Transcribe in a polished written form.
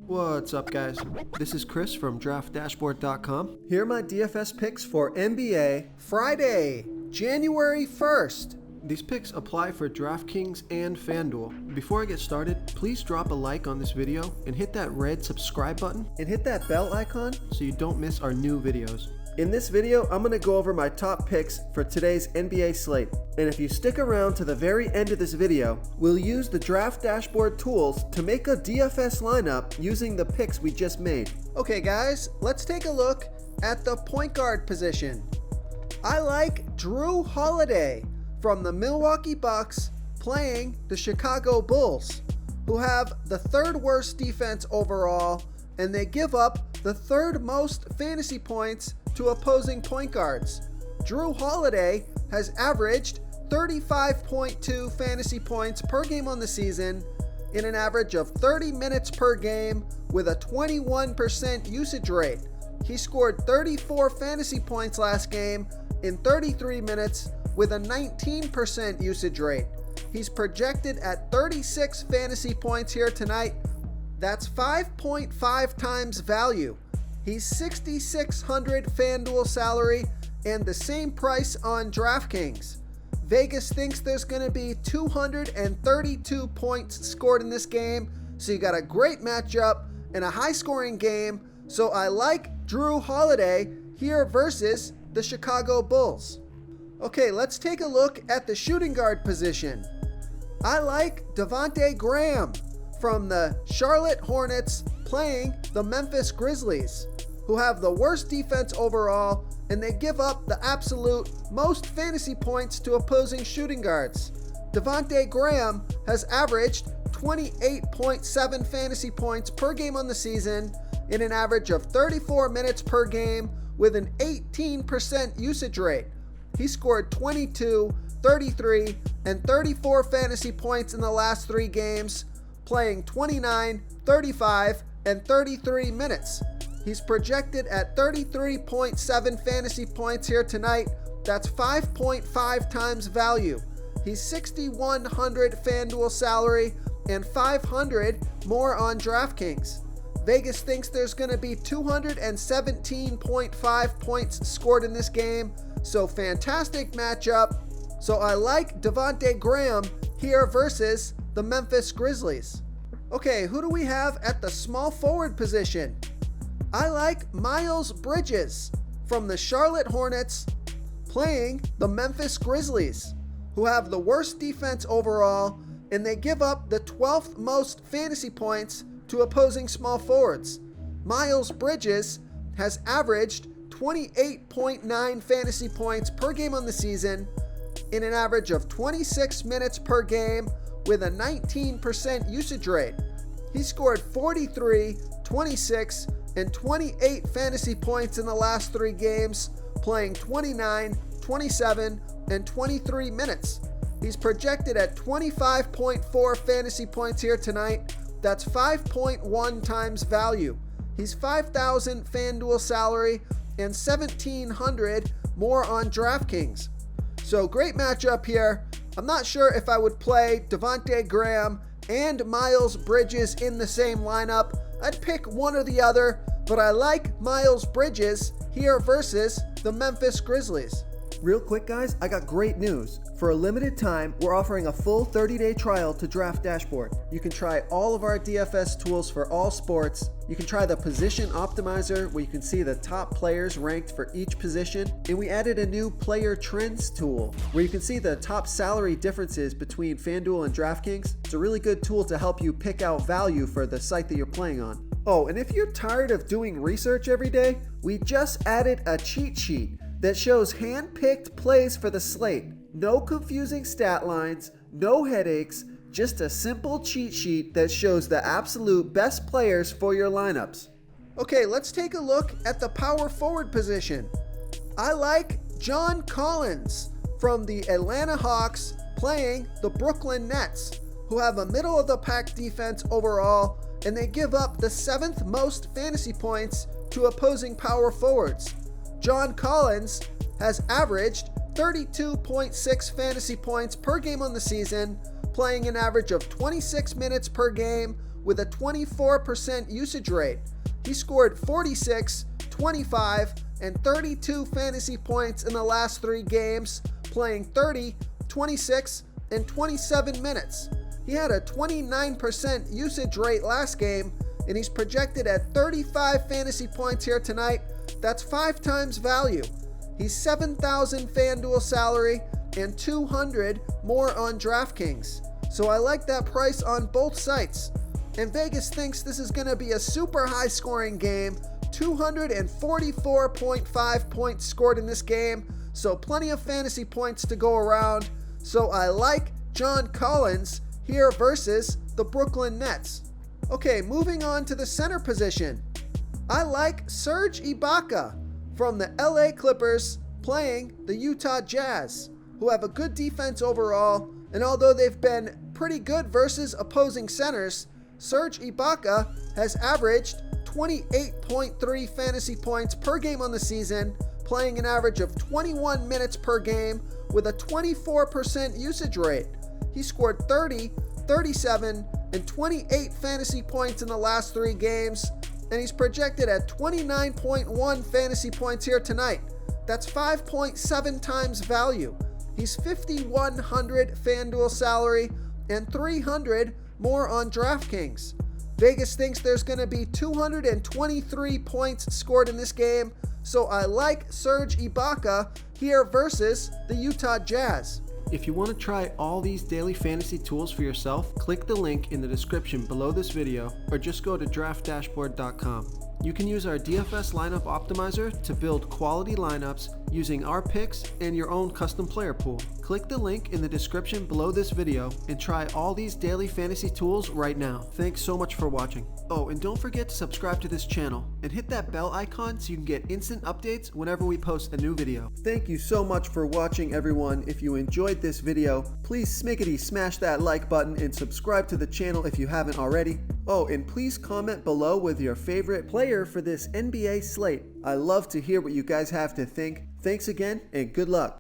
What's up, guys? This is Chris from DraftDashboard.com. Here are my DFS picks for NBA Friday, January 1st. These picks apply for DraftKings and FanDuel. Before I get started, please drop a like on this video and hit that red subscribe button and hit that bell icon so you don't miss our new videos. In this video, I'm going to go over my top picks for today's NBA slate. And if you stick around to the very end of this video, we'll use the Draft Dashboard tools to make a DFS lineup using the picks we just made. Okay guys, let's take a look at the point guard position. I like Drew Holiday from the Milwaukee Bucks playing the Chicago Bulls, who have the third worst defense overall, and they give up the third most fantasy points to opposing point guards. Drew Holiday has averaged 35.2 fantasy points per game on the season in an average of 30 minutes per game with a 21% usage rate. He scored 34 fantasy points last game in 33 minutes with a 19% usage rate. He's projected at 36 fantasy points here tonight. That's 5.5 times value. He's $6,600 FanDuel salary and the same price on DraftKings. Vegas thinks there's going to be 232 points scored in this game, so you got a great matchup and a high-scoring game. So I like Drew Holiday here versus the Chicago Bulls. Okay, let's take a look at the shooting guard position. I like Devontae Graham from the Charlotte Hornets playing the Memphis Grizzlies, who have the worst defense overall, and they give up the absolute most fantasy points to opposing shooting guards. Devontae Graham has averaged 28.7 fantasy points per game on the season in an average of 34 minutes per game with an 18% usage rate. He scored 22, 33, and 34 fantasy points in the last 3 games, playing 29, 35, and 33 minutes. He's projected at 33.7 fantasy points here tonight. That's 5.5 times value. He's $6,100 FanDuel salary and $500 more on DraftKings. Vegas thinks there's going to be 217.5 points scored in this game, so fantastic matchup. So I like Devontae Graham here versus the Memphis Grizzlies. Okay, who do we have at the small forward position? I like Miles Bridges from the Charlotte Hornets playing the Memphis Grizzlies, who have the worst defense overall, and they give up the 12th most fantasy points to opposing small forwards. Miles Bridges has averaged 28.9 fantasy points per game on the season in an average of 26 minutes per game with a 19% usage rate. He scored 43, 26, and 28 fantasy points in the last 3 games, playing 29, 27, and 23 minutes. He's projected at 25.4 fantasy points here tonight. That's 5.1 times value. He's $5,000 FanDuel salary and $1,700 more on DraftKings. So great matchup here. I'm not sure if I would play Devontae Graham and Miles Bridges in the same lineup. I'd pick one or the other, but I like Miles Bridges here versus the Memphis Grizzlies. Real quick guys, I got great news. For a limited time, we're offering a full 30-day trial to Draft Dashboard. You can try all of our DFS tools for all sports. You can try the Position Optimizer, where you can see the top players ranked for each position. And we added a new Player Trends tool, where you can see the top salary differences between FanDuel and DraftKings. It's a really good tool to help you pick out value for the site that you're playing on. Oh, and if you're tired of doing research every day, we just added a cheat sheet that shows hand-picked plays for the slate. No confusing stat lines, no headaches, just a simple cheat sheet that shows the absolute best players for your lineups. Okay, let's take a look at the power forward position. I like John Collins from the Atlanta Hawks playing the Brooklyn Nets, who have a middle-of-the-pack defense overall, and they give up the 7th most fantasy points to opposing power forwards. John Collins has averaged 32.6 fantasy points per game on the season, playing an average of 26 minutes per game with a 24% usage rate. He scored 46, 25, and 32 fantasy points in the last 3 games, playing 30, 26, and 27 minutes. He had a 29% usage rate last game, and he's projected at 35 fantasy points here tonight. That's 5 times value. He's $7,000 FanDuel salary and $200 more on DraftKings. So I like that price on both sites. And Vegas thinks this is going to be a super high scoring game. 244.5 points scored in this game, so plenty of fantasy points to go around. So I like John Collins here versus the Brooklyn Nets. Okay, moving on to the center position. I like Serge Ibaka from the LA Clippers playing the Utah Jazz, who have a good defense overall, and although they've been pretty good versus opposing centers, Serge Ibaka has averaged 28.3 fantasy points per game on the season, playing an average of 21 minutes per game with a 24% usage rate. He scored 30, 37, and 28 fantasy points in the last 3 games, and he's projected at 29.1 fantasy points here tonight. That's 5.7 times value. He's $5,100 FanDuel salary and $300 more on DraftKings. Vegas thinks there's going to be 223 points scored in this game, so I like Serge Ibaka here versus the Utah Jazz. If you want to try all these daily fantasy tools for yourself, click the link in the description below this video or just go to draftdashboard.com. You can use our DFS lineup optimizer to build quality lineups using our picks and your own custom player pool. Click the link in the description below this video and try all these daily fantasy tools right now. Thanks so much for watching. Oh, and don't forget to subscribe to this channel and hit that bell icon so you can get instant updates whenever we post a new video. Thank you so much for watching, everyone. If you enjoyed this video, please smickety smash that like button and subscribe to the channel if you haven't already. Oh, and please comment below with your favorite player for this NBA slate. I love to hear what you guys have to think. Thanks again, and good luck.